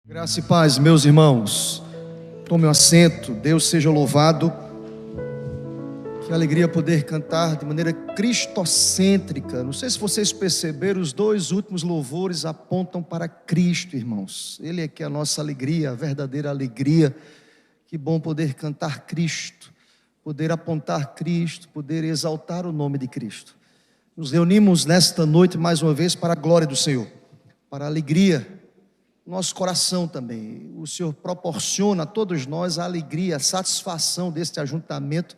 Graça e paz, meus irmãos. Tome um assento, Deus seja louvado. Que alegria poder cantar de maneira cristocêntrica. Não sei se vocês perceberam, os dois últimos louvores apontam para Cristo, irmãos. Ele é que é a nossa alegria, a verdadeira alegria. Que bom poder cantar Cristo, poder apontar Cristo, poder exaltar o nome de Cristo. Nos reunimos nesta noite mais uma vez para a glória do Senhor, para a alegria. Nosso coração também, o Senhor proporciona a todos nós a alegria, a satisfação deste ajuntamento,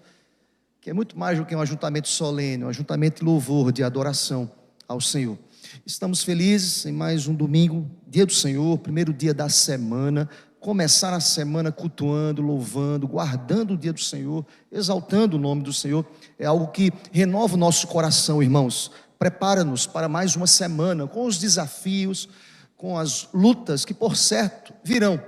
que é muito mais do que um ajuntamento solene, um ajuntamento de louvor, de adoração ao Senhor. Estamos felizes em mais um domingo, dia do Senhor, primeiro dia da semana, começar a semana cultuando, louvando, guardando o dia do Senhor, exaltando o nome do Senhor, é algo que renova o nosso coração, irmãos. Prepara-nos para mais uma semana, com os desafios, com as lutas que por certo virão,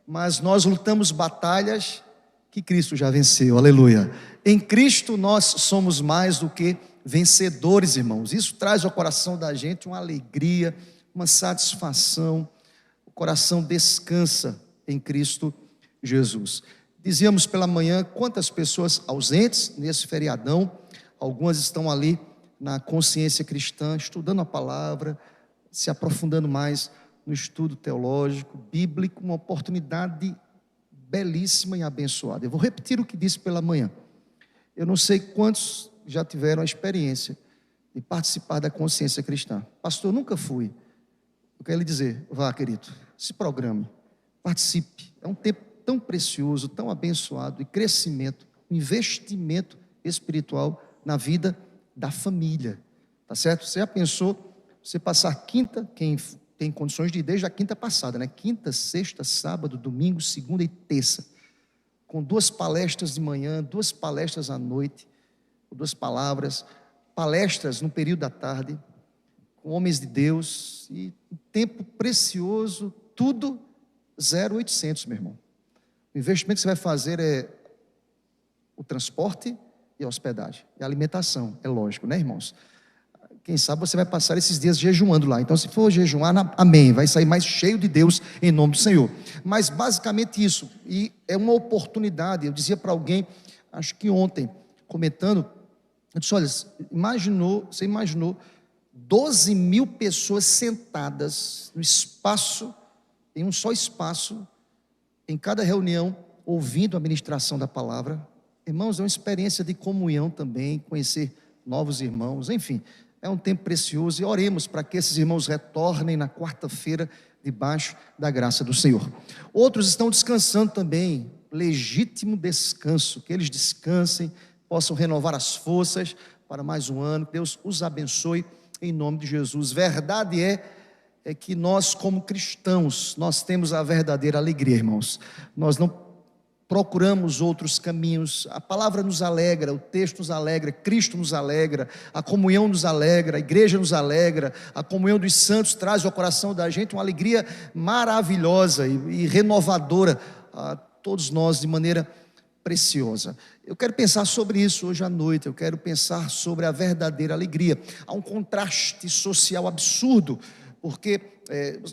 mas nós lutamos batalhas que Cristo já venceu, aleluia. Em Cristo nós somos mais do que vencedores, irmãos. Isso traz ao coração da gente uma alegria, uma satisfação. O coração descansa em Cristo Jesus. Dizíamos pela manhã quantas pessoas ausentes nesse feriadão, algumas estão ali na consciência cristã, estudando a palavra, se aprofundando mais no estudo teológico, bíblico, uma oportunidade belíssima e abençoada. Eu vou repetir o que disse pela manhã. Eu não sei quantos já tiveram a experiência de participar da consciência cristã. Pastor, nunca fui. Eu quero lhe dizer, vá, querido, se programe, participe. É um tempo tão precioso, tão abençoado, de crescimento, investimento espiritual na vida da família. Tá certo? Você já pensou? Você passar quinta, quem tem condições de ir desde a quinta passada, né? Quinta, sexta, sábado, domingo, segunda e terça, com 2 palestras de manhã, 2 palestras à noite, 2 palestras no período da tarde, com homens de Deus, e um tempo precioso, tudo 0,800, meu irmão. O investimento que você vai fazer é o transporte e a hospedagem, e a alimentação, é lógico, né, irmãos? Quem sabe você vai passar esses dias jejuando lá. Então, se for jejuar, amém, vai sair mais cheio de Deus em nome do Senhor. Mas basicamente isso, e é uma oportunidade. Eu dizia para alguém, acho que ontem, comentando, eu disse, olha, você imaginou 12 mil pessoas sentadas no espaço, em um só espaço, em cada reunião, ouvindo a ministração da palavra. Irmãos, é uma experiência de comunhão também, conhecer novos irmãos, enfim. É um tempo precioso e oremos para que esses irmãos retornem na quarta-feira debaixo da graça do Senhor. Outros estão descansando também, legítimo descanso, que eles descansem, possam renovar as forças para mais um ano, que Deus os abençoe em nome de Jesus. Verdade é que nós como cristãos, nós temos a verdadeira alegria, irmãos. Nós não procuramos outros caminhos, a palavra nos alegra, o texto nos alegra, Cristo nos alegra, a comunhão nos alegra, a igreja nos alegra, a comunhão dos santos traz ao coração da gente uma alegria maravilhosa e renovadora a todos nós de maneira preciosa. Eu quero pensar sobre isso hoje à noite, eu quero pensar sobre a verdadeira alegria. Há um contraste social absurdo, porque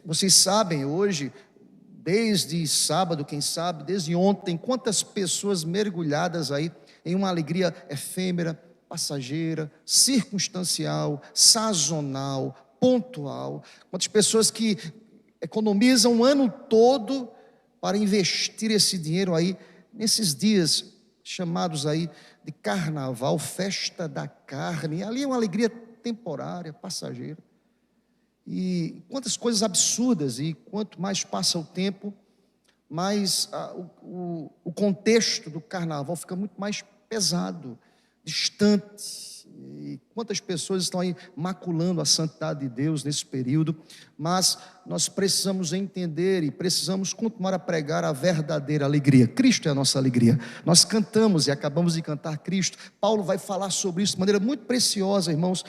vocês sabem hoje, desde sábado, quem sabe, desde ontem, quantas pessoas mergulhadas aí em uma alegria efêmera, passageira, circunstancial, sazonal, pontual. Quantas pessoas que economizam o ano todo para investir esse dinheiro aí nesses dias chamados aí de carnaval, festa da carne. Ali é uma alegria temporária, passageira. E quantas coisas absurdas, e quanto mais passa o tempo, mais o contexto do carnaval fica muito mais pesado, distante, e quantas pessoas estão aí maculando a santidade de Deus nesse período, mas nós precisamos entender e precisamos continuar a pregar a verdadeira alegria. Cristo é a nossa alegria. Nós cantamos e acabamos de cantar Cristo. Paulo vai falar sobre isso de maneira muito preciosa, irmãos,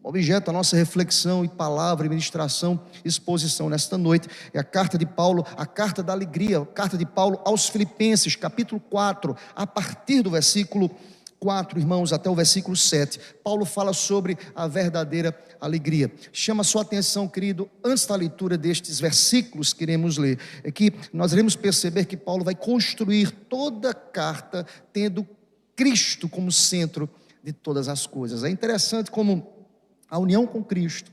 objeto da nossa reflexão e palavra, e ministração, exposição nesta noite, é a carta de Paulo, a carta da alegria, a carta de Paulo aos Filipenses, capítulo 4, a partir do versículo 4, irmãos, até o versículo 7, Paulo fala sobre a verdadeira alegria. Chama a sua atenção, querido, antes da leitura destes versículos que iremos ler, é que nós iremos perceber que Paulo vai construir toda a carta tendo Cristo como centro de todas as coisas. É interessante como a união com Cristo,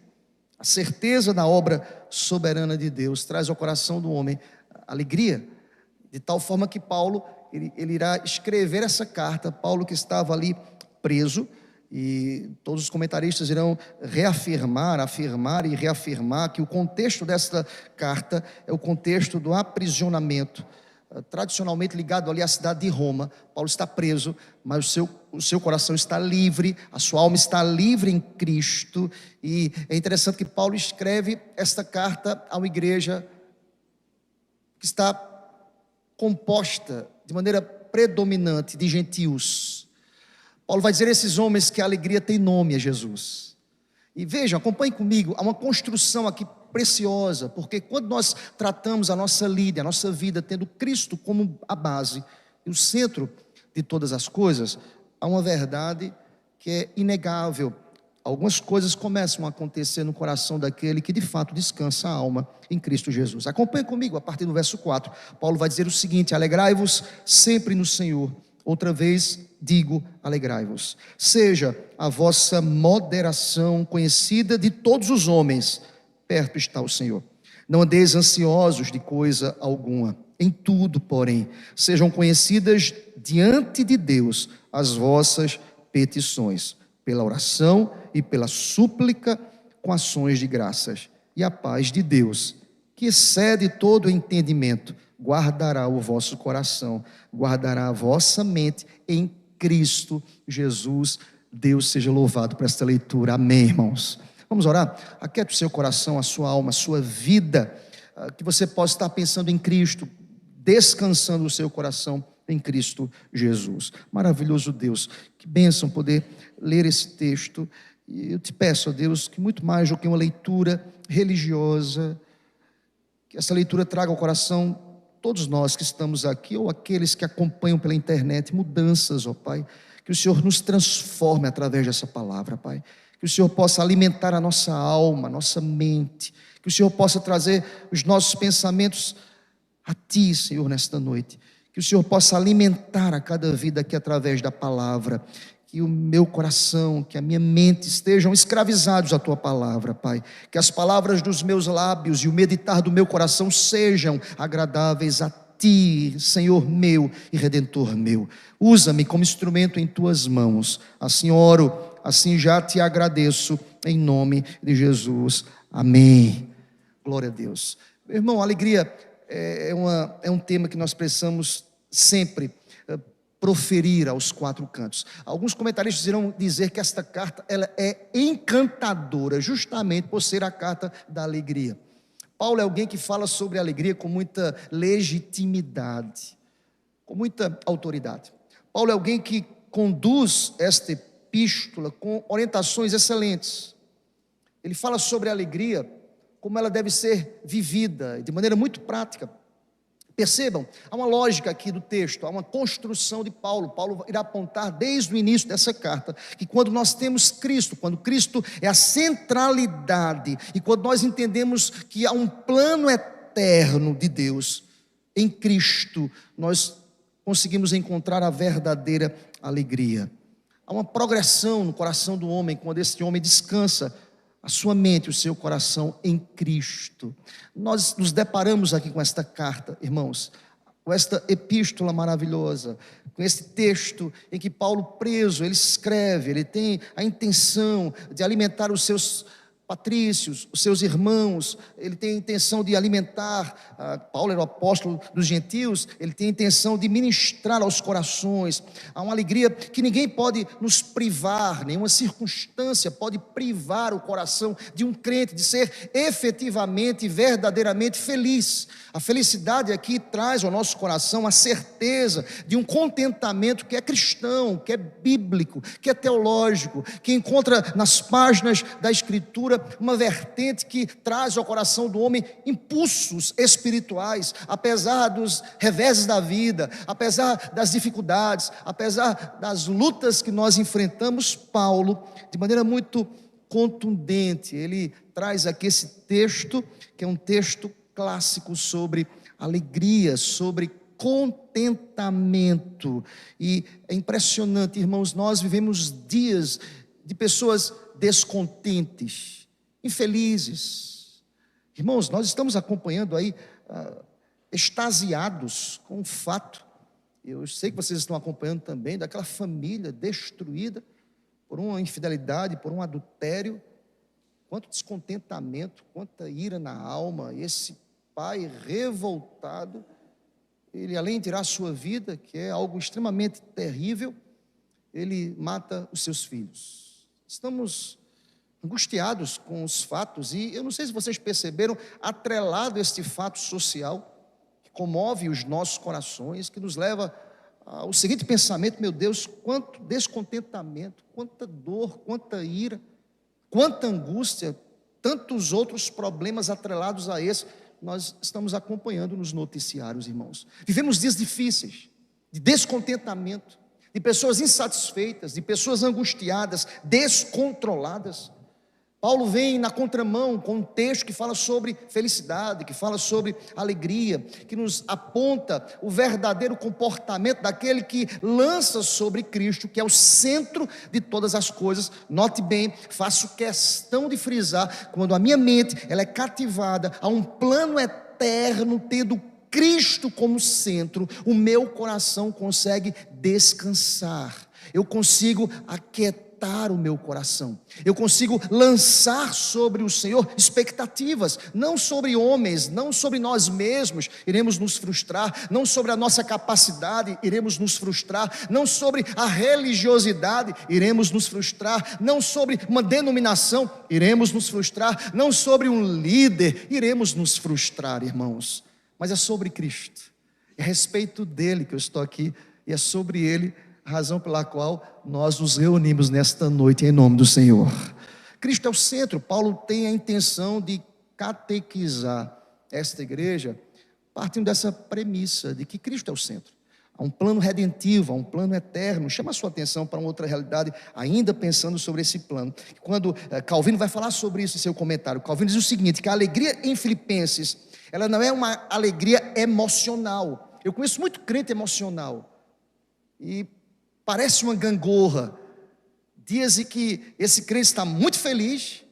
a certeza da obra soberana de Deus, traz ao coração do homem alegria, de tal forma que Paulo, ele irá escrever essa carta, Paulo que estava ali preso, e todos os comentaristas irão afirmar e reafirmar que o contexto desta carta é o contexto do aprisionamento, tradicionalmente ligado ali à cidade de Roma. Paulo está preso, mas o seu coração está livre, a sua alma está livre em Cristo, e é interessante que Paulo escreve esta carta a uma igreja que está composta de maneira predominante de gentios. Paulo vai dizer a esses homens que a alegria tem nome, é Jesus. E vejam, acompanhem comigo, há uma construção aqui preciosa, porque quando nós tratamos a nossa vida tendo Cristo como a base e o centro de todas as coisas, há uma verdade que é inegável. Algumas coisas começam a acontecer no coração daquele que de fato descansa a alma em Cristo Jesus. Acompanhe comigo a partir do verso 4. Paulo vai dizer o seguinte: alegrai-vos sempre no Senhor. Outra vez digo, alegrai-vos. Seja a vossa moderação conhecida de todos os homens. Perto está o Senhor. Não andeis ansiosos de coisa alguma. Em tudo, porém, sejam conhecidas diante de Deus as vossas petições, pela oração e pela súplica com ações de graças. E a paz de Deus, que excede todo o entendimento, guardará o vosso coração, guardará a vossa mente em Cristo Jesus. Deus seja louvado por esta leitura. Amém, irmãos. Vamos orar? Aquiete o seu coração, a sua alma, a sua vida, que você possa estar pensando em Cristo, descansando o seu coração em Cristo Jesus. Maravilhoso Deus, que bênção poder ler esse texto. E eu te peço, ó Deus, que muito mais do que uma leitura religiosa, que essa leitura traga ao coração todos nós que estamos aqui, ou aqueles que acompanham pela internet, mudanças, ó Pai, que o Senhor nos transforme através dessa palavra, Pai, que o Senhor possa alimentar a nossa alma, a nossa mente, que o Senhor possa trazer os nossos pensamentos a Ti, Senhor, nesta noite, que o Senhor possa alimentar a cada vida aqui através da palavra, que o meu coração, que a minha mente estejam escravizados à Tua palavra, Pai, que as palavras dos meus lábios e o meditar do meu coração sejam agradáveis a Ti, Senhor meu e Redentor meu. Usa-me como instrumento em Tuas mãos, assim oro, assim já Te agradeço, em nome de Jesus, amém. Glória a Deus. Meu irmão, a alegria é um tema que nós precisamos sempre proferir aos quatro cantos. Alguns comentaristas irão dizer que esta carta ela é encantadora, justamente por ser a carta da alegria. Paulo é alguém que fala sobre a alegria com muita legitimidade, com muita autoridade. Paulo é alguém que conduz esta epístola com orientações excelentes. Ele fala sobre a alegria, como ela deve ser vivida, de maneira muito prática. Percebam, há uma lógica aqui do texto, há uma construção de Paulo. Paulo irá apontar desde o início dessa carta, que quando nós temos Cristo, quando Cristo é a centralidade, e quando nós entendemos que há um plano eterno de Deus, em Cristo, nós conseguimos encontrar a verdadeira alegria. Há uma progressão no coração do homem, quando esse homem descansa a sua mente, o seu coração em Cristo. Nós nos deparamos aqui com esta carta, irmãos, com esta epístola maravilhosa, com esse texto em que Paulo preso, ele escreve, ele tem a intenção de alimentar os seus patrícios, os seus irmãos, ele tem a intenção de alimentar, Paulo era o apóstolo dos gentios, ele tem a intenção de ministrar aos corações, há uma alegria que ninguém pode nos privar, nenhuma circunstância pode privar o coração de um crente de ser efetivamente e verdadeiramente feliz. A felicidade aqui traz ao nosso coração a certeza de um contentamento que é cristão, que é bíblico, que é teológico, que encontra nas páginas da Escritura uma vertente que traz ao coração do homem impulsos espirituais, apesar dos reveses da vida, apesar das dificuldades, apesar das lutas que nós enfrentamos. Paulo, de maneira muito contundente, ele traz aqui esse texto, que é um texto clássico sobre alegria, sobre contentamento. E é impressionante, irmãos, nós vivemos dias de pessoas descontentes, infelizes. Irmãos, nós estamos acompanhando aí, extasiados com o fato, eu sei que vocês estão acompanhando também, daquela família destruída por uma infidelidade, por um adultério. Quanto descontentamento, quanta ira na alma. Esse pai revoltado, ele, além de tirar a sua vida, que é algo extremamente terrível, ele mata os seus filhos. Estamos angustiados com os fatos, e eu não sei se vocês perceberam, atrelado a este fato social, que comove os nossos corações, que nos leva ao seguinte pensamento: meu Deus, quanto descontentamento, quanta dor, quanta ira, quanta angústia, tantos outros problemas atrelados a esse, nós estamos acompanhando nos noticiários, irmãos. Vivemos dias difíceis, de descontentamento, de pessoas insatisfeitas, de pessoas angustiadas, descontroladas. Paulo vem na contramão com um texto que fala sobre felicidade, que fala sobre alegria, que nos aponta o verdadeiro comportamento daquele que lança sobre Cristo, que é o centro de todas as coisas. Note bem, faço questão de frisar, quando a minha mente ela é cativada a um plano eterno, tendo Cristo como centro, o meu coração consegue descansar, eu consigo aquietar o meu coração, eu consigo lançar sobre o Senhor expectativas, não sobre homens, não sobre nós mesmos, iremos nos frustrar, não sobre a nossa capacidade, iremos nos frustrar, não sobre a religiosidade, iremos nos frustrar, não sobre uma denominação, iremos nos frustrar, não sobre um líder, iremos nos frustrar, irmãos, mas é sobre Cristo, é a respeito dele que eu estou aqui, e é sobre ele a razão pela qual nós nos reunimos nesta noite em nome do Senhor. Cristo é o centro. Paulo tem a intenção de catequizar esta igreja partindo dessa premissa de que Cristo é o centro. Há um plano redentivo, há um plano eterno. Chama a sua atenção para uma outra realidade, ainda pensando sobre esse plano. Quando Calvino vai falar sobre isso em seu comentário, Calvino diz o seguinte, que a alegria em Filipenses, ela não é uma alegria emocional. Eu conheço muito crente emocional, e parece uma gangorra, dias em que esse crente está muito feliz,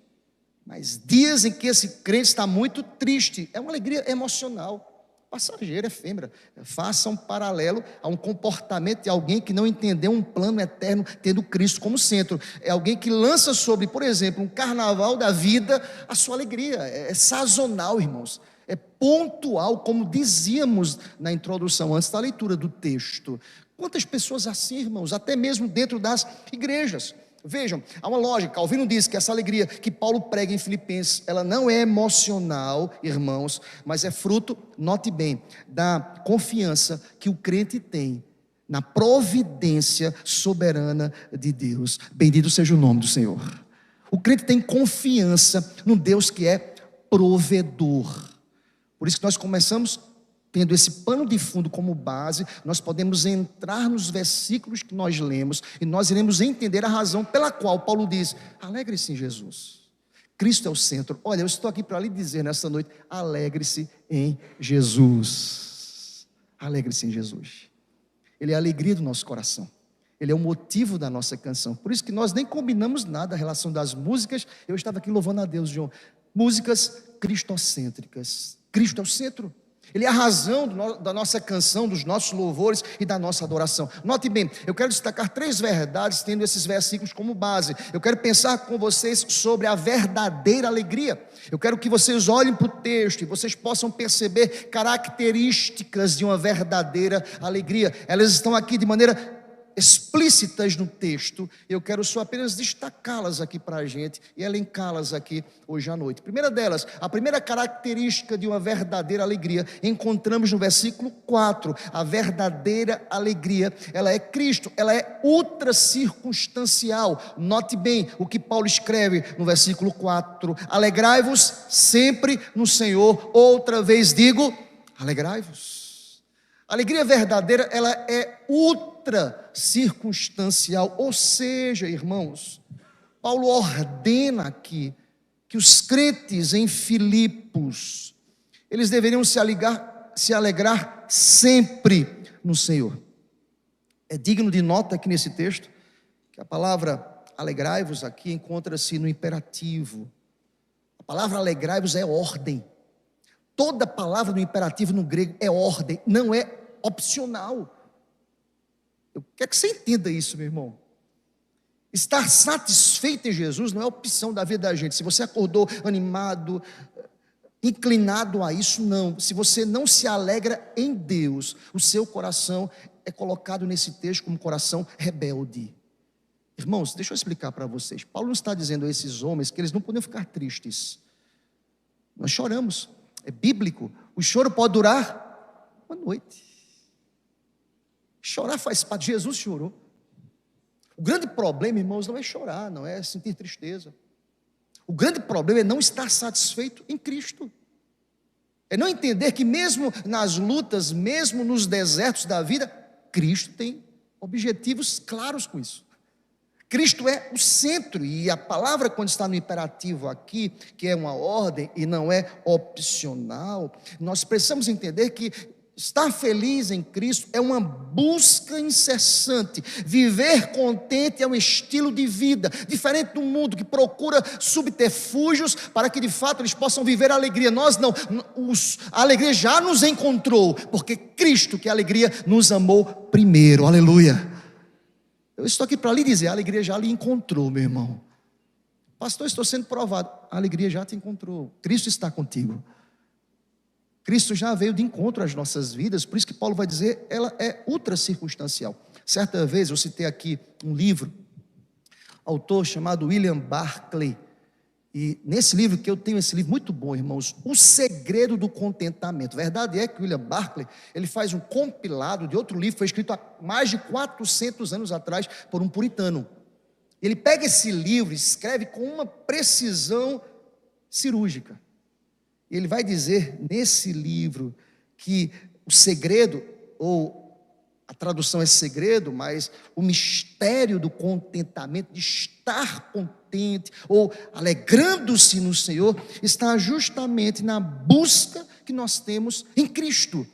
mas dias em que esse crente está muito triste. É uma alegria emocional, passageira, efêmera. Faça um paralelo a um comportamento de alguém que não entendeu um plano eterno, tendo Cristo como centro. É alguém que lança sobre, por exemplo, um carnaval da vida, a sua alegria. É sazonal, irmãos. É pontual, como dizíamos na introdução, antes da leitura do texto. Quantas pessoas assim, irmãos, até mesmo dentro das igrejas. Vejam, há uma lógica. Calvino diz que essa alegria que Paulo prega em Filipenses, ela não é emocional, irmãos, mas é fruto, note bem, da confiança que o crente tem na providência soberana de Deus. Bendito seja o nome do Senhor. O crente tem confiança no Deus que é provedor. Por isso que nós começamos tendo esse pano de fundo como base, nós podemos entrar nos versículos que nós lemos e nós iremos entender a razão pela qual Paulo diz: alegre-se em Jesus, Cristo é o centro. Olha, eu estou aqui para lhe dizer nesta noite: alegre-se em Jesus, alegre-se em Jesus. Ele é a alegria do nosso coração, Ele é o motivo da nossa canção. Por isso que nós nem combinamos nada a relação das músicas. Eu estava aqui louvando a Deus, João, músicas cristocêntricas. Cristo é o centro, Ele é a razão da nossa canção, dos nossos louvores e da nossa adoração. Note bem, eu quero destacar 3 verdades, tendo esses versículos como base. Eu quero pensar com vocês sobre a verdadeira alegria. Eu quero que vocês olhem para o texto e vocês possam perceber características de uma verdadeira alegria. Elas estão aqui de maneira explícitas no texto. Eu quero só apenas destacá-las aqui para a gente e elencá-las aqui hoje à noite. Primeira delas, a primeira característica de uma verdadeira alegria, encontramos no versículo 4. A verdadeira alegria, ela é Cristo, ela é ultra circunstancial. Note bem o que Paulo escreve no versículo 4: alegrai-vos sempre no Senhor. Outra vez digo, alegrai-vos. A alegria verdadeira, ela é ultra circunstancial, ou seja, irmãos, Paulo ordena aqui que os crentes em Filipos, eles deveriam se alegrar sempre no Senhor. É digno de nota aqui nesse texto, que a palavra alegrai-vos aqui encontra-se no imperativo. A palavra alegrai-vos é ordem. Toda palavra do imperativo no grego é ordem, não é opcional. Eu quero que você entenda isso, meu irmão. Estar satisfeito em Jesus não é opção da vida da gente. Se você acordou animado, inclinado a isso, não. Se você não se alegra em Deus, o seu coração é colocado nesse texto como coração rebelde. Irmãos, deixa eu explicar para vocês. Paulo não está dizendo a esses homens que eles não podem ficar tristes. Nós choramos, é bíblico. O choro pode durar uma noite. Chorar faz parte. Jesus chorou. O grande problema, irmãos, não é chorar, não é sentir tristeza. O grande problema é não estar satisfeito em Cristo. É não entender que mesmo nas lutas, mesmo nos desertos da vida, Cristo tem objetivos claros com isso. Cristo é o centro, e a palavra, quando está no imperativo aqui, que é uma ordem e não é opcional, nós precisamos entender que estar feliz em Cristo é uma busca incessante. Viver contente é um estilo de vida, diferente do mundo que procura subterfúgios para que de fato eles possam viver a alegria. Nós não, a alegria já nos encontrou, porque Cristo, que é a alegria, nos amou primeiro. Aleluia. Eu estou aqui para lhe dizer, a alegria já lhe encontrou, meu irmão. Pastor, estou sendo provado. A alegria já te encontrou. Cristo está contigo. Cristo já veio de encontro às nossas vidas, por isso que Paulo vai dizer, ela é ultra circunstancial. Certa vez eu citei aqui um livro, autor chamado William Barclay, e nesse livro, que eu tenho esse livro muito bom, irmãos, O Segredo do Contentamento. Verdade é que William Barclay, ele faz um compilado de outro livro, foi escrito há mais de 400 anos atrás, por um puritano. Ele pega esse livro e escreve com uma precisão cirúrgica. Ele vai dizer nesse livro que o segredo, ou a tradução é segredo, mas o mistério do contentamento, de estar contente, ou alegrando-se no Senhor, está justamente na busca que nós temos em Cristo.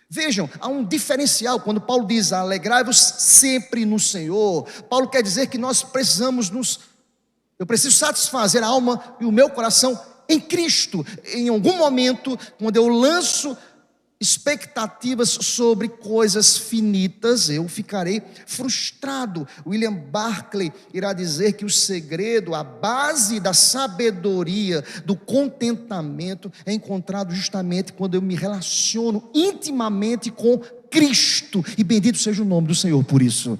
Vejam, há um diferencial quando Paulo diz alegrai-vos sempre no Senhor. Paulo quer dizer que nós precisamos eu preciso satisfazer a alma e o meu coração em Cristo. Em algum momento, quando eu lanço expectativas sobre coisas finitas, eu ficarei frustrado. William Barclay irá dizer que o segredo, a base da sabedoria, do contentamento, é encontrado justamente quando eu me relaciono intimamente com Cristo, e bendito seja o nome do Senhor por isso.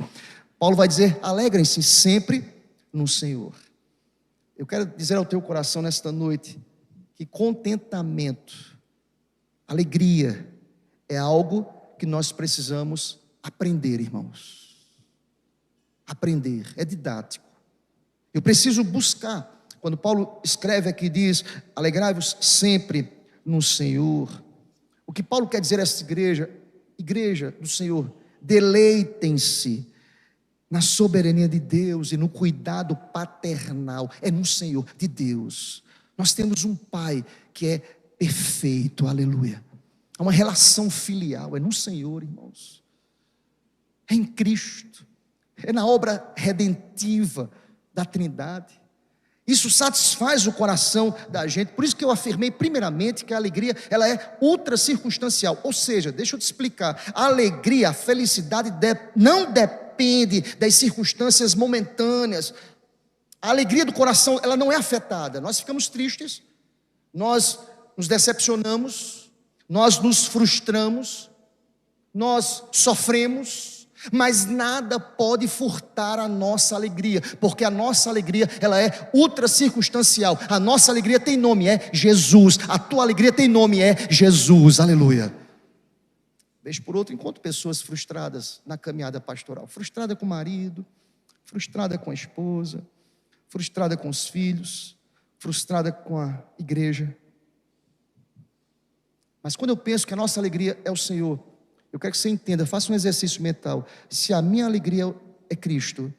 Paulo vai dizer, alegrem-se sempre no Senhor. Eu quero dizer ao teu coração nesta noite, que contentamento, alegria, é algo que nós precisamos aprender, irmãos. Aprender, é didático. Eu preciso buscar. Quando Paulo escreve aqui, diz, alegrai-vos sempre no Senhor. O que Paulo quer dizer a essa igreja do Senhor, deleitem-se na soberania de Deus e no cuidado paternal, é no Senhor, de Deus. Nós temos um Pai que é perfeito, aleluia. Há uma relação filial, é no Senhor, irmãos. É em Cristo, é na obra redentiva da Trindade. Isso satisfaz o coração da gente. Por isso que eu afirmei primeiramente que a alegria, ela é ultra circunstancial. Ou seja, deixa eu te explicar, a alegria, a felicidade não depende das circunstâncias momentâneas. A alegria do coração, ela não é afetada. Nós ficamos tristes, nós nos decepcionamos, nós nos frustramos, nós sofremos, Mas nada pode furtar a nossa alegria, porque a nossa alegria, ela é ultra circunstancial. A nossa alegria tem nome, é Jesus. A tua alegria tem nome, é Jesus. Aleluia. Vez por outro, encontro pessoas frustradas na caminhada pastoral. Frustrada com o marido, frustrada com a esposa, frustrada com os filhos, frustrada com a igreja. Mas quando eu penso que a nossa alegria é o Senhor, eu quero que você entenda, faça um exercício mental. Se a minha alegria é Cristo,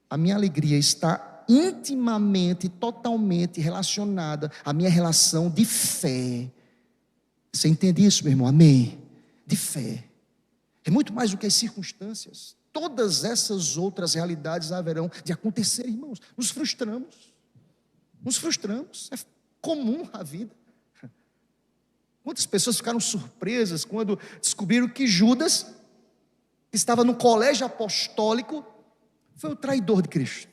a minha alegria está intimamente, totalmente relacionada à minha relação de fé. Você entende isso, meu irmão? Amém? De fé. É muito mais do que as circunstâncias. Todas essas outras realidades haverão de acontecer, irmãos. Nos frustramos. Nos frustramos. É comum a vida. Quantas pessoas ficaram surpresas quando descobriram que Judas, que estava no colégio apostólico, foi o traidor de Cristo?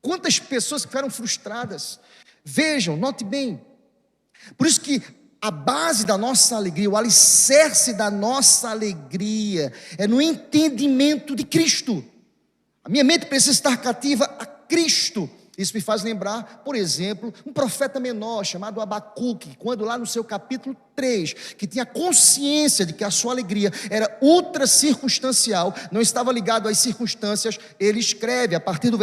Quantas pessoas ficaram frustradas? Vejam, note bem. Por isso que a base da nossa alegria, o alicerce da nossa alegria, é no entendimento de Cristo. A minha mente precisa estar cativa a Cristo. Isso me faz lembrar, por exemplo, um profeta menor chamado Abacuque, quando lá no seu capítulo 3, que tinha consciência de que a sua alegria era ultra circunstancial, não estava ligado às circunstâncias, ele escreve a partir do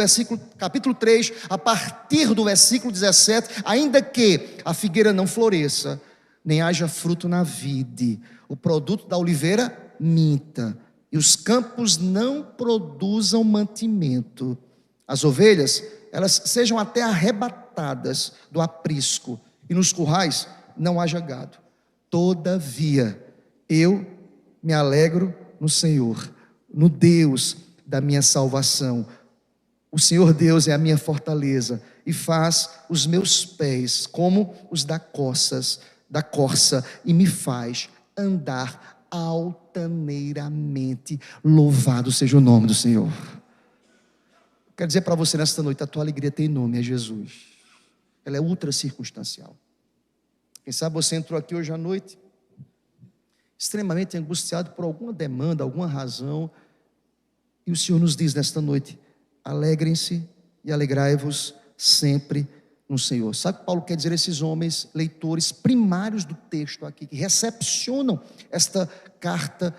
capítulo 3, a partir do versículo 17, ainda que a figueira não floresça, nem haja fruto na vide, o produto da oliveira minta, e os campos não produzam mantimento, as ovelhas elas sejam até arrebatadas do aprisco, e nos currais não haja gado. Todavia, eu me alegro no Senhor, no Deus da minha salvação. O Senhor Deus é a minha fortaleza, e faz os meus pés como os da corça, e me faz andar altaneiramente. Louvado seja o nome do Senhor. Quero dizer para você nesta noite, a tua alegria tem nome, é Jesus. Ela é ultra circunstancial. Quem sabe você entrou aqui hoje à noite extremamente angustiado por alguma demanda, alguma razão, e o Senhor nos diz nesta noite: alegrem-se e alegrai-vos sempre no Senhor. Sabe o que Paulo quer dizer a esses homens, leitores primários do texto aqui, que recepcionam esta carta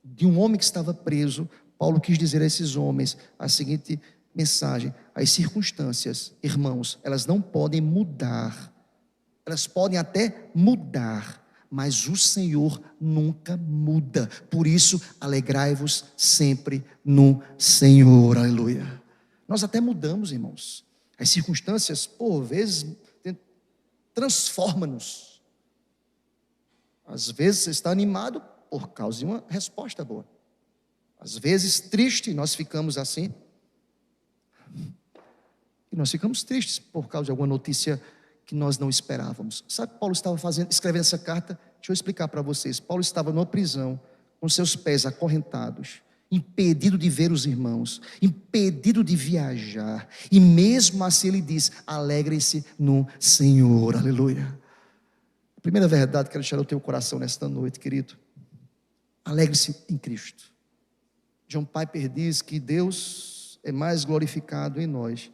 de um homem que estava preso? Paulo quis dizer a esses homens a seguinte mensagem: as circunstâncias, irmãos, elas não podem mudar, elas podem até mudar, mas o Senhor nunca muda. Por isso, alegrai-vos sempre no Senhor. Aleluia. Nós até mudamos, irmãos. As circunstâncias, por vezes, transformam-nos. Às vezes você está animado por causa de uma resposta boa. Às vezes triste, nós ficamos assim. E nós ficamos tristes por causa de alguma notícia que nós não esperávamos. Sabe o que Paulo estava escrevendo essa carta? Deixa eu explicar para vocês. Paulo estava numa prisão, com seus pés acorrentados, impedido de ver os irmãos, impedido de viajar. E mesmo assim ele diz: alegrem-se no Senhor. Aleluia. A primeira verdade que quero deixar no teu coração nesta noite, querido: alegre-se em Cristo. John Piper diz que Deus é mais glorificado em nós.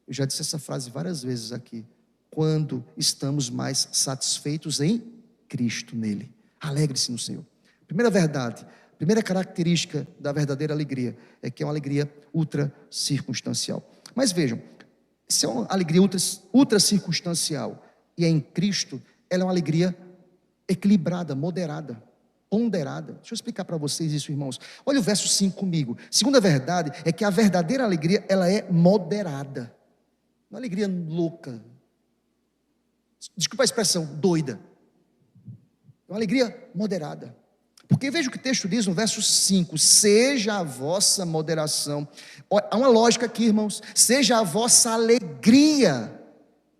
Eu já disse essa frase várias vezes aqui. Quando estamos mais satisfeitos em Cristo, nele. Alegre-se no Senhor. Primeira verdade, primeira característica da verdadeira alegria é que é uma alegria ultra circunstancial. Mas vejam, se é uma alegria ultra circunstancial e é em Cristo, ela é uma alegria equilibrada, moderada, ponderada. Deixa eu explicar para vocês isso, irmãos. Olha o verso 5 comigo. Segunda verdade é que a verdadeira alegria, ela é moderada. Não é alegria louca. Desculpa a expressão, doida. É uma alegria moderada. Porque veja o que o texto diz no verso 5: seja a vossa moderação. Há uma lógica aqui, irmãos. Seja a vossa alegria,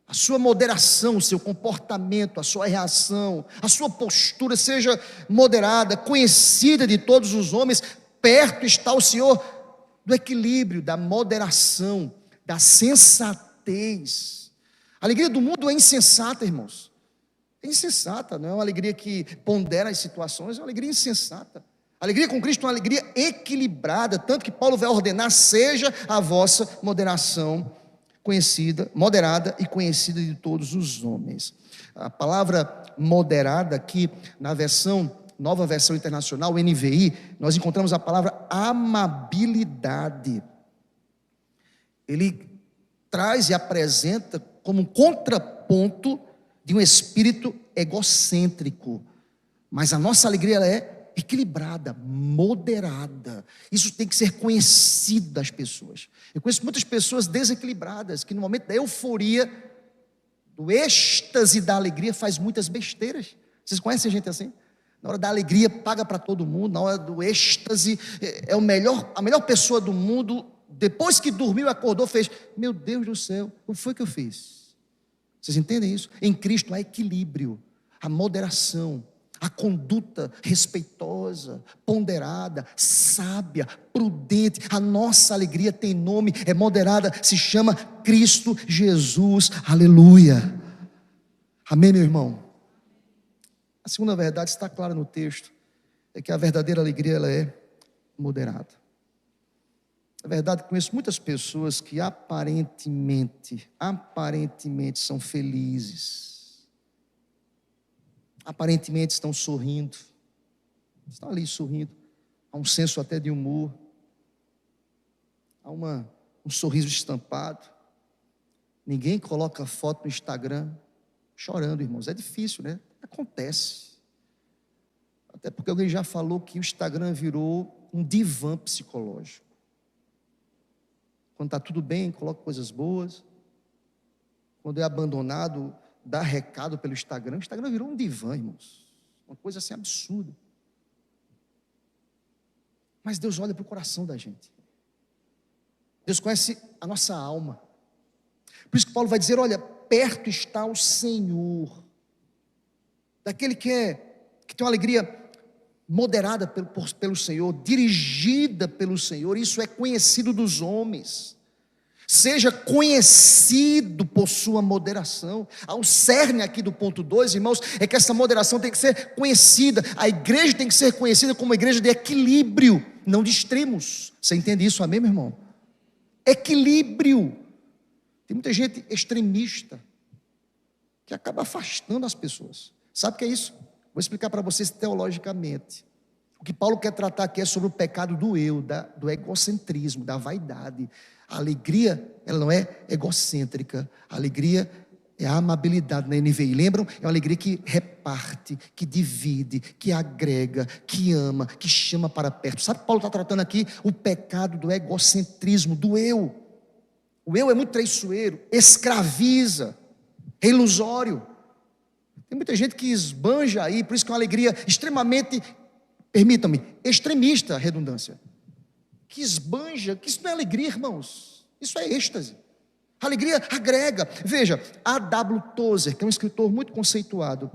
a sua moderação, o seu comportamento, a sua reação, a sua postura seja moderada, conhecida de todos os homens. Perto está o Senhor do equilíbrio, da moderação, da sensatez. A alegria do mundo é insensata, irmãos. É insensata, não é uma alegria que pondera as situações, é uma alegria insensata. A alegria com Cristo é uma alegria equilibrada, tanto que Paulo vai ordenar: seja a vossa moderação conhecida, moderada e conhecida de todos os homens. A palavra moderada aqui, na nova versão internacional, NVI, nós encontramos a palavra amabilidade. Ele traz e apresenta como um contraponto de um espírito egocêntrico. Mas a nossa alegria, ela é equilibrada, moderada. Isso tem que ser conhecido das pessoas. Eu conheço muitas pessoas desequilibradas, que no momento da euforia, do êxtase da alegria, faz muitas besteiras. Vocês conhecem gente assim? Na hora da alegria, paga para todo mundo. Na hora do êxtase, é a melhor pessoa do mundo. Depois que dormiu, acordou, fez: meu Deus do céu, o que foi que eu fiz? Vocês entendem isso? Em Cristo há equilíbrio, a moderação, a conduta respeitosa, ponderada, sábia, prudente. A nossa alegria tem nome, é moderada, se chama Cristo Jesus. Aleluia. Amém, meu irmão? A segunda verdade está clara no texto, é que a verdadeira alegria, ela é moderada. É verdade que conheço muitas pessoas que aparentemente são felizes, aparentemente estão sorrindo, estão ali sorrindo, há um senso até de humor, há um sorriso estampado. Ninguém coloca foto no Instagram chorando, irmãos, é difícil, né? Acontece, até porque alguém já falou que o Instagram virou um divã psicológico. Quando está tudo bem, coloca coisas boas. Quando é abandonado, dá recado pelo Instagram. O Instagram virou um divã, irmãos. Uma coisa assim absurda. Mas Deus olha para o coração da gente. Deus conhece a nossa alma. Por isso que Paulo vai dizer: olha, perto está o Senhor. Daquele que tem uma alegria moderada pelo Senhor, dirigida pelo Senhor. Isso é conhecido dos homens. Seja conhecido por sua moderação. O cerne aqui do ponto 2, irmãos, é que essa moderação tem que ser conhecida. A igreja tem que ser conhecida como uma igreja de equilíbrio, não de extremos. Você entende isso, amém, meu irmão? Equilíbrio. Tem muita gente extremista que acaba afastando as pessoas. Sabe o que é isso? Vou explicar para vocês teologicamente. O que Paulo quer tratar aqui é sobre o pecado do eu, do egocentrismo, da vaidade. A alegria, ela não é egocêntrica. A alegria é a amabilidade na NVI. Lembram? É uma alegria que reparte, que divide, que agrega, que ama, que chama para perto. Sabe o que Paulo está tratando aqui? O pecado do egocentrismo, do eu. O eu é muito traiçoeiro, escraviza, é ilusório. Tem muita gente que esbanja aí, por isso que é uma alegria extremamente, permitam-me, extremista, a redundância. Que esbanja, que isso não é alegria, irmãos. Isso é êxtase. A alegria agrega. Veja, A.W. Tozer, que é um escritor muito conceituado,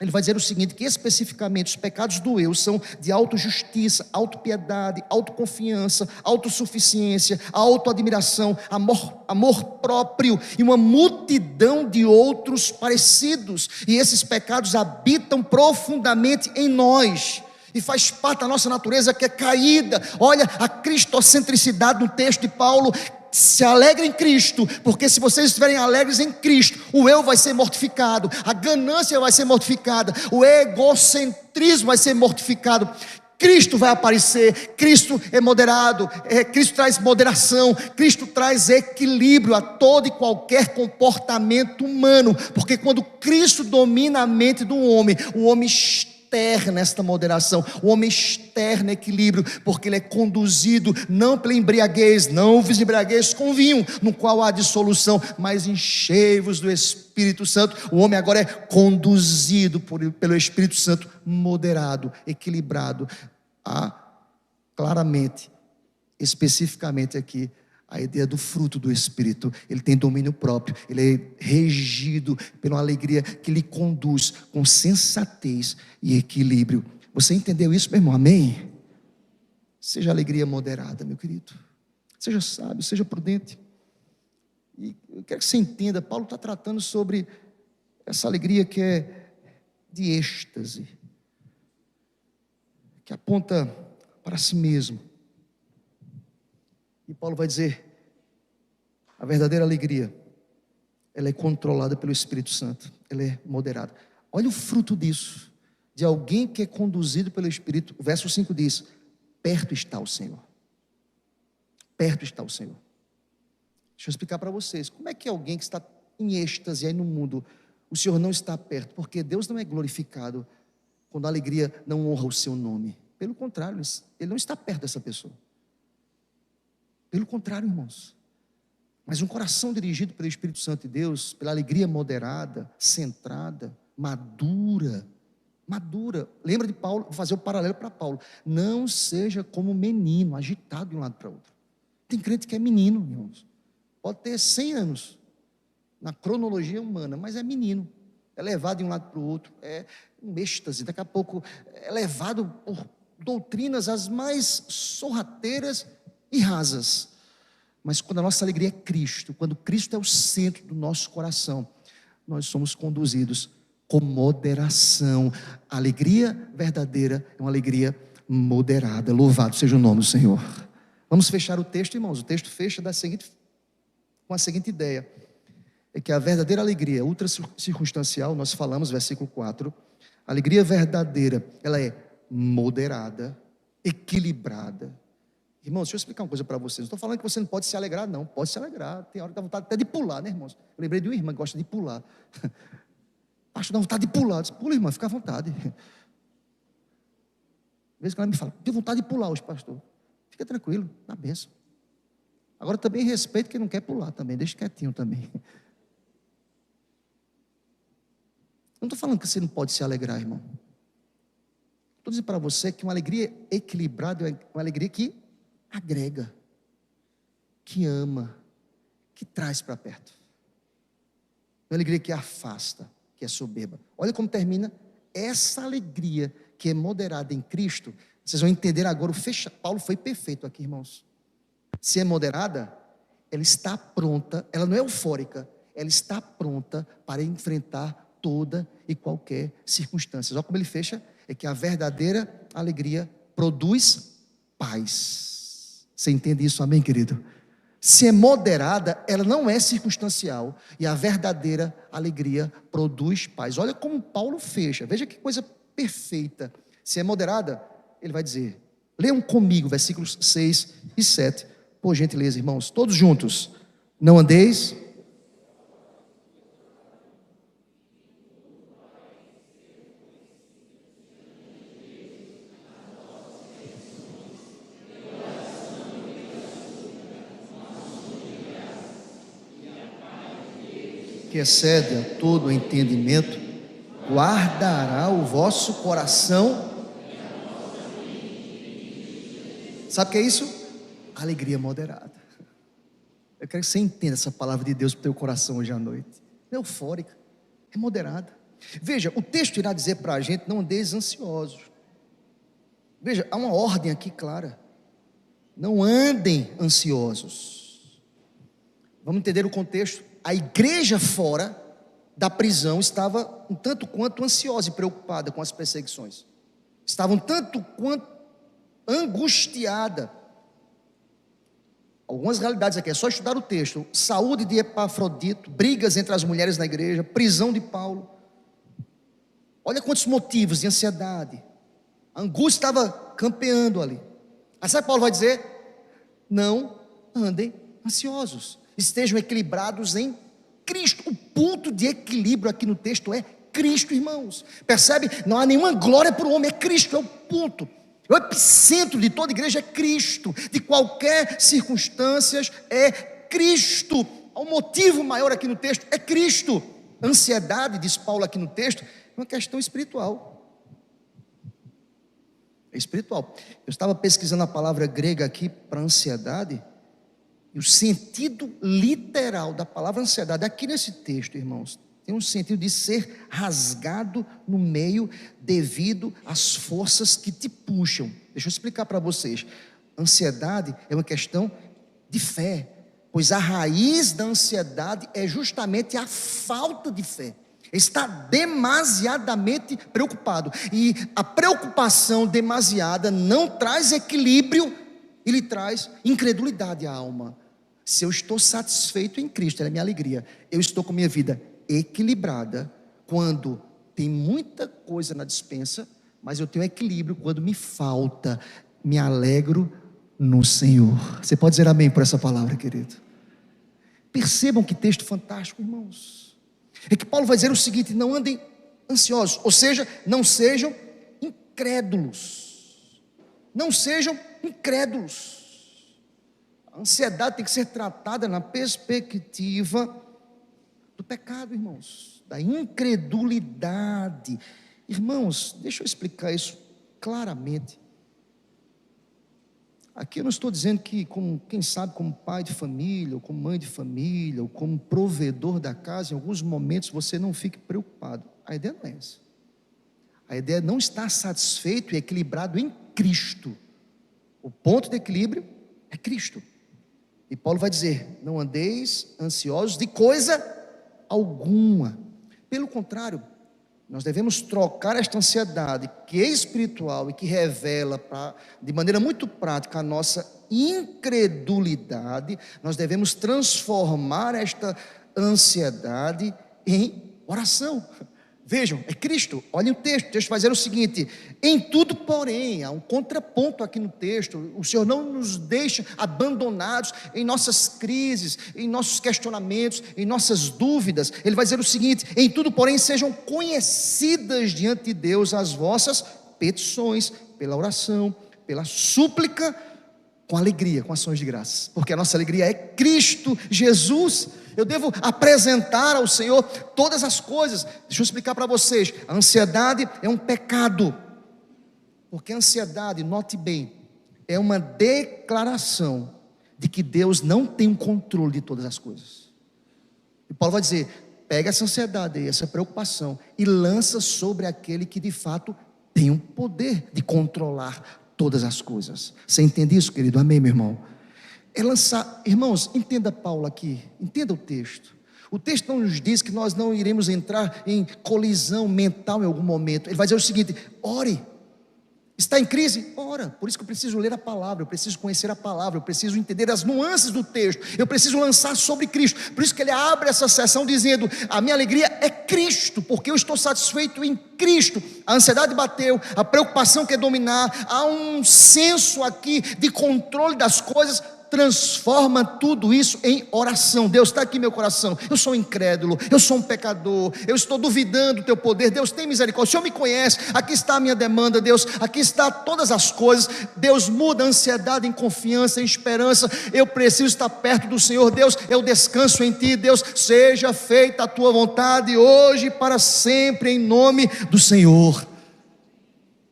ele vai dizer o seguinte, que especificamente os pecados do eu são de autojustiça, autopiedade, autoconfiança, autossuficiência, autoadmiração, amor próprio e uma multidão de outros parecidos. E esses pecados habitam profundamente em nós e faz parte da nossa natureza que é caída. Olha a cristocentricidade no texto de Paulo. Se alegre em Cristo, porque se vocês estiverem alegres em Cristo, o eu vai ser mortificado, a ganância vai ser mortificada, o egocentrismo vai ser mortificado. Cristo vai aparecer. Cristo é moderado, Cristo traz moderação, Cristo traz equilíbrio a todo e qualquer comportamento humano, porque quando Cristo domina a mente do homem, o homem externa esta moderação, o homem externa equilíbrio, porque ele é conduzido não pela embriaguez, não vos embriagueis com vinho, no qual há dissolução, mas enchei-vos do Espírito Santo. O homem agora é conduzido pelo Espírito Santo, moderado, equilibrado. Há claramente, especificamente aqui, a ideia do fruto do Espírito. Ele tem domínio próprio, ele é regido pela alegria que lhe conduz com sensatez e equilíbrio. Você entendeu isso, meu irmão? Amém? Seja alegria moderada, meu querido. Seja sábio, seja prudente. E eu quero que você entenda, Paulo está tratando sobre essa alegria que é de êxtase, que aponta para si mesmo. E Paulo vai dizer, a verdadeira alegria, ela é controlada pelo Espírito Santo, ela é moderada. Olha o fruto disso, de alguém que é conduzido pelo Espírito. O verso 5 diz, perto está o Senhor. Perto está o Senhor. Deixa eu explicar para vocês, como é que alguém que está em êxtase aí no mundo, o Senhor não está perto? Porque Deus não é glorificado quando a alegria não honra o seu nome. Pelo contrário, Ele não está perto dessa pessoa. Pelo contrário, irmãos. Mas um coração dirigido pelo Espírito Santo de Deus, pela alegria moderada, centrada, madura. Lembra de Paulo, vou fazer o paralelo para Paulo. Não seja como um menino, agitado de um lado para o outro. Tem crente que é menino, irmãos. Pode ter 100 anos na cronologia humana, mas é menino. É levado de um lado para o outro, é um êxtase. Daqui a pouco é levado por doutrinas as mais sorrateiras e rasas. Mas quando a nossa alegria é Cristo, quando Cristo é o centro do nosso coração, nós somos conduzidos com moderação. A alegria verdadeira é uma alegria moderada. Louvado seja o nome do Senhor. Vamos fechar o texto, irmãos. O texto fecha com a seguinte ideia: é que a verdadeira alegria ultra circunstancial, nós falamos, versículo 4, a alegria verdadeira, ela é moderada, equilibrada. Irmãos, deixa eu explicar uma coisa para vocês. Não estou falando que você não pode se alegrar, não. Pode se alegrar. Tem hora que dá vontade até de pular, né, irmãos? Eu lembrei de uma irmã que gosta de pular. Acho que dá vontade de pular. Diz, pula, irmã, fica à vontade. Às vezes ela me fala, tenho vontade de pular hoje, pastor. Fica tranquilo, na bênção. Agora também respeito quem não quer pular também. Deixa quietinho também. Não estou falando que você não pode se alegrar, irmão. Estou dizendo para você que uma alegria equilibrada é uma alegria que agrega, que ama, que traz para perto. Uma alegria que afasta, que é soberba. Olha como termina essa alegria que é moderada em Cristo. Vocês vão entender agora, Paulo foi perfeito aqui, irmãos. Se é moderada, ela está pronta, ela não é eufórica, ela está pronta para enfrentar toda e qualquer circunstância. Olha como ele fecha, é que a verdadeira alegria produz paz. Você entende isso, amém, querido? Se é moderada, ela não é circunstancial, e a verdadeira alegria produz paz. Olha como Paulo fecha, veja que coisa perfeita. Se é moderada, ele vai dizer, leiam comigo versículos 6 e 7, por gentileza, irmãos, todos juntos. Não andeis que excede a todo entendimento, guardará o vosso coração. Sabe o que é isso? Alegria moderada. Eu quero que você entenda essa palavra de Deus para o teu coração hoje à noite. Não é eufórica, é moderada. Veja, o texto irá dizer para a gente, não andeis ansiosos. Veja, há uma ordem aqui clara. Não andem ansiosos. Vamos entender o contexto. A igreja fora da prisão estava um tanto quanto ansiosa e preocupada com as perseguições. Estava um tanto quanto angustiada. Algumas realidades aqui, é só estudar o texto. Saúde de Epafrodito, brigas entre as mulheres na igreja, prisão de Paulo. Olha quantos motivos de ansiedade. A angústia estava campeando ali. Aí sabe o que Paulo vai dizer? Não andem ansiosos. Estejam equilibrados em Cristo. O ponto de equilíbrio aqui no texto é Cristo, irmãos. Percebe? Não há nenhuma glória para o homem, é Cristo, é o ponto. O epicentro de toda igreja é Cristo. De qualquer circunstância é Cristo. Há um motivo maior aqui no texto, é Cristo. Ansiedade, diz Paulo aqui no texto, é uma questão espiritual. É espiritual. Eu estava pesquisando a palavra grega aqui para ansiedade. E o sentido literal da palavra ansiedade, aqui nesse texto, irmãos, tem um sentido de ser rasgado no meio devido às forças que te puxam. Deixa eu explicar para vocês. Ansiedade é uma questão de fé, pois a raiz da ansiedade é justamente a falta de fé. Está demasiadamente preocupado. E a preocupação demasiada não traz equilíbrio, ele traz incredulidade à alma. Se eu estou satisfeito em Cristo, ela é minha alegria. Eu estou com minha vida equilibrada quando tem muita coisa na despensa, mas eu tenho equilíbrio quando me falta. Me alegro no Senhor. Você pode dizer amém por essa palavra, querido? Percebam que texto fantástico, irmãos. É que Paulo vai dizer o seguinte: não andem ansiosos, ou seja, não sejam incrédulos. Não sejam incrédulos. A ansiedade tem que ser tratada na perspectiva do pecado, irmãos, da incredulidade. Irmãos, deixa eu explicar isso claramente. Aqui eu não estou dizendo que, quem sabe, como pai de família, ou como mãe de família, ou como provedor da casa, em alguns momentos você não fique preocupado. A ideia não é essa. A ideia é não estar satisfeito e equilibrado em Cristo. O ponto de equilíbrio é Cristo. E Paulo vai dizer: não andeis ansiosos de coisa alguma. Pelo contrário, nós devemos trocar esta ansiedade que é espiritual e que revela de maneira muito prática a nossa incredulidade. Nós devemos transformar esta ansiedade em oração. Vejam, é Cristo. Olhem o texto vai dizer o seguinte: em tudo, porém, há um contraponto aqui no texto. O Senhor não nos deixa abandonados em nossas crises, em nossos questionamentos, em nossas dúvidas. Ele vai dizer o seguinte: em tudo, porém, sejam conhecidas diante de Deus as vossas petições, pela oração, pela súplica, com alegria, com ações de graças, porque a nossa alegria é Cristo Jesus. Eu devo apresentar ao Senhor todas as coisas. Deixa eu explicar para vocês: a ansiedade é um pecado, porque a ansiedade, note bem, é uma declaração de que Deus não tem o controle de todas as coisas. E Paulo vai dizer: pega essa ansiedade, essa preocupação, e lança sobre aquele que de fato tem o poder de controlar todas as coisas. Você entende isso, querido? Amém, meu irmão? É lançar, irmãos, entenda Paulo aqui, entenda o texto. O texto não nos diz que nós não iremos entrar em colisão mental em algum momento. Ele vai dizer o seguinte: ore. Está em crise? Ora. Por isso que eu preciso ler a palavra, eu preciso conhecer a palavra, eu preciso entender as nuances do texto, eu preciso lançar sobre Cristo. Por isso que ele abre essa sessão dizendo: a minha alegria é Cristo, porque eu estou satisfeito em Cristo. A ansiedade bateu, a preocupação quer dominar, há um senso aqui de controle das coisas. Transforma tudo isso em oração. Deus, está aqui meu coração, eu sou incrédulo, eu sou um pecador, eu estou duvidando do teu poder. Deus, tem misericórdia, o Senhor me conhece, aqui está a minha demanda. Deus, aqui está todas as coisas. Deus, muda a ansiedade em confiança, em esperança. Eu preciso estar perto do Senhor. Deus, eu descanso em Ti. Deus, seja feita a Tua vontade hoje e para sempre, em nome do Senhor.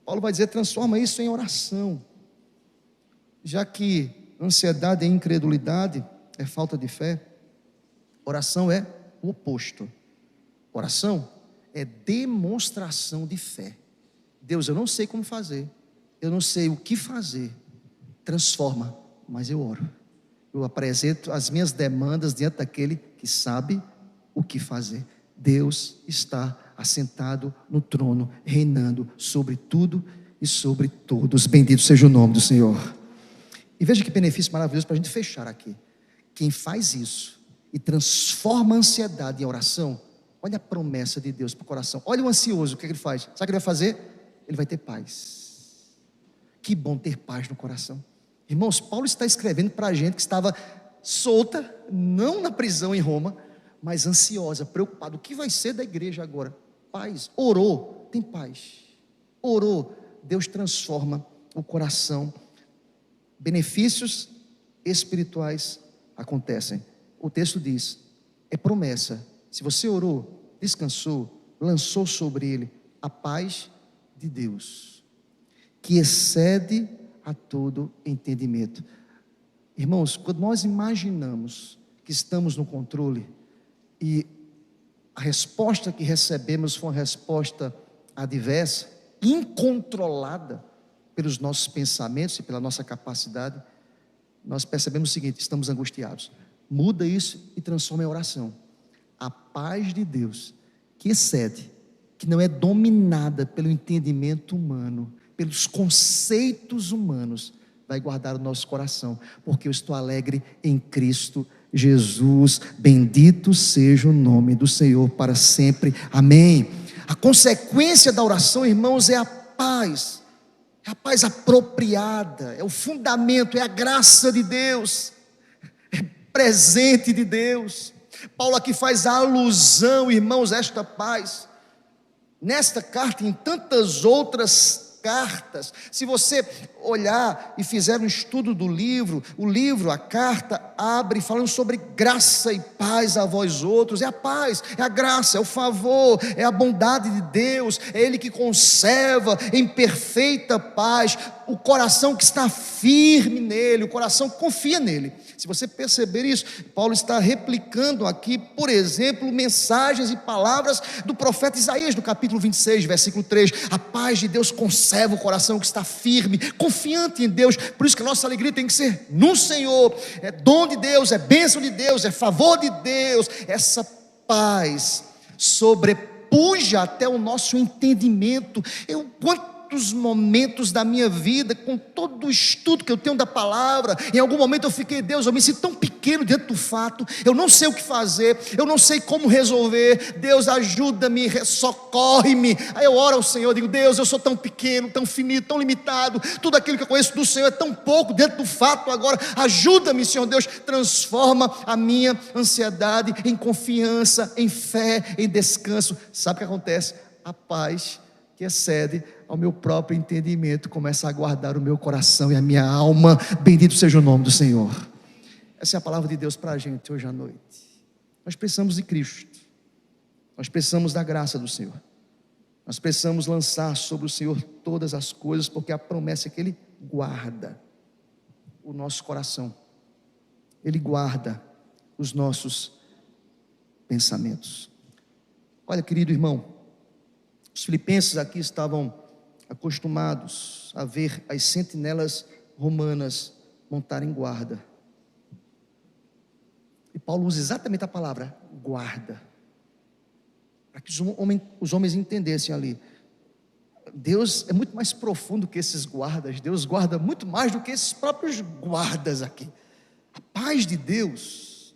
Paulo vai dizer: transforma isso em oração, já que ansiedade é incredulidade, é falta de fé. Oração é o oposto. Oração é demonstração de fé. Deus, eu não sei como fazer, eu não sei o que fazer, transforma, mas eu oro. Eu apresento as minhas demandas diante daquele que sabe o que fazer. Deus está assentado no trono, reinando sobre tudo e sobre todos. Bendito seja o nome do Senhor. E veja que benefício maravilhoso para a gente fechar aqui. Quem faz isso e transforma a ansiedade em oração, olha a promessa de Deus para o coração. Olha o ansioso, o que ele faz? Sabe o que ele vai fazer? Ele vai ter paz. Que bom ter paz no coração. Irmãos, Paulo está escrevendo para a gente que estava solta, não na prisão em Roma, mas ansiosa, preocupada. O que vai ser da igreja agora? Paz. Orou, tem paz. Orou, Deus transforma o coração. Benefícios espirituais acontecem. O texto diz: é promessa. Se você orou, descansou, lançou sobre ele a paz de Deus, que excede a todo entendimento. Irmãos, quando nós imaginamos que estamos no controle e a resposta que recebemos foi uma resposta adversa, incontrolada pelos nossos pensamentos e pela nossa capacidade, nós percebemos o seguinte: estamos angustiados. Muda isso e transforma em oração. A paz de Deus, que excede, que não é dominada pelo entendimento humano, pelos conceitos humanos, vai guardar o nosso coração, porque eu estou alegre em Cristo Jesus. Bendito seja o nome do Senhor para sempre, amém. A consequência da oração, irmãos, é a paz apropriada, é o fundamento, é a graça de Deus, é presente de Deus. Paulo aqui faz a alusão, irmãos, a esta paz, nesta carta e em tantas outras cartas. Se você olhar e fizer um estudo do livro, a carta abre falando sobre graça e paz a vós outros. É a paz, é a graça, é o favor, é a bondade de Deus, é Ele que conserva em perfeita paz o coração que está firme nele, o coração que confia nele. Se você perceber isso, Paulo está replicando aqui, por exemplo, mensagens e palavras do profeta Isaías, no capítulo 26, versículo 3. A paz de Deus conserva o coração que está firme, confiante em Deus. Por isso que a nossa alegria tem que ser no Senhor. É dom de Deus, é bênção de Deus, é favor de Deus. Essa paz sobrepuja até o nosso entendimento. Quantos momentos da minha vida, com todo o estudo que eu tenho da palavra, em algum momento eu fiquei, Deus, eu me sinto tão pequeno diante do fato, eu não sei o que fazer, eu não sei como resolver. Deus, ajuda-me, socorre-me. Aí eu oro ao Senhor, digo, Deus, eu sou tão pequeno, tão finito, tão limitado, tudo aquilo que eu conheço do Senhor é tão pouco diante do fato. Agora ajuda-me, Senhor Deus, transforma a minha ansiedade em confiança, em fé, em descanso. Sabe o que acontece? A paz que excede ao meu próprio entendimento começa a guardar o meu coração e a minha alma. Bendito seja o nome do Senhor. Essa é a palavra de Deus para a gente hoje à noite. Nós precisamos de Cristo, nós precisamos da graça do Senhor, nós precisamos lançar sobre o Senhor todas as coisas, porque a promessa é que Ele guarda o nosso coração, Ele guarda os nossos pensamentos. Olha, querido irmão, os filipenses aqui estavam acostumados a ver as sentinelas romanas montarem guarda. E Paulo usa exatamente a palavra guarda, para que os homens entendessem ali. Deus é muito mais profundo que esses guardas. Deus guarda muito mais do que esses próprios guardas aqui. A paz de Deus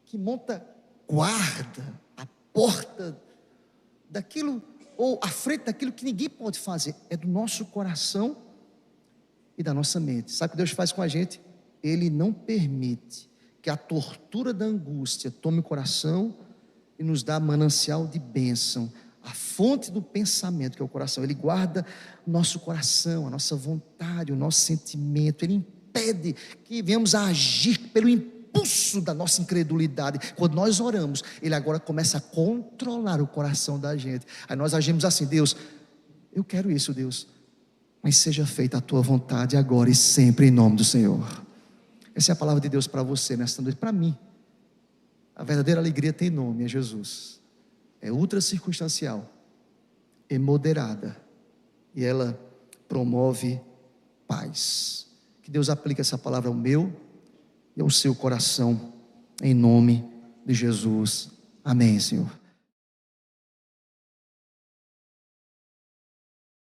que monta guarda a porta daquilo, ou à frente daquilo que ninguém pode fazer, é do nosso coração e da nossa mente. Sabe o que Deus faz com a gente? Ele não permite que a tortura da angústia tome o coração e nos dá manancial de bênção, a fonte do pensamento, que é o coração. Ele guarda o nosso coração, a nossa vontade, o nosso sentimento. Ele impede que venhamos a agir pelo impulso da nossa incredulidade. Quando nós oramos, Ele agora começa a controlar o coração da gente. Aí nós agimos assim: Deus, eu quero isso, Deus, mas seja feita a Tua vontade agora e sempre, em nome do Senhor. Essa é a palavra de Deus para você nesta noite. Para mim, a verdadeira alegria tem nome, é Jesus. É ultra circunstancial, é moderada, e ela promove paz. Que Deus aplique essa palavra ao meu e ao seu coração, em nome de Jesus. Amém, Senhor.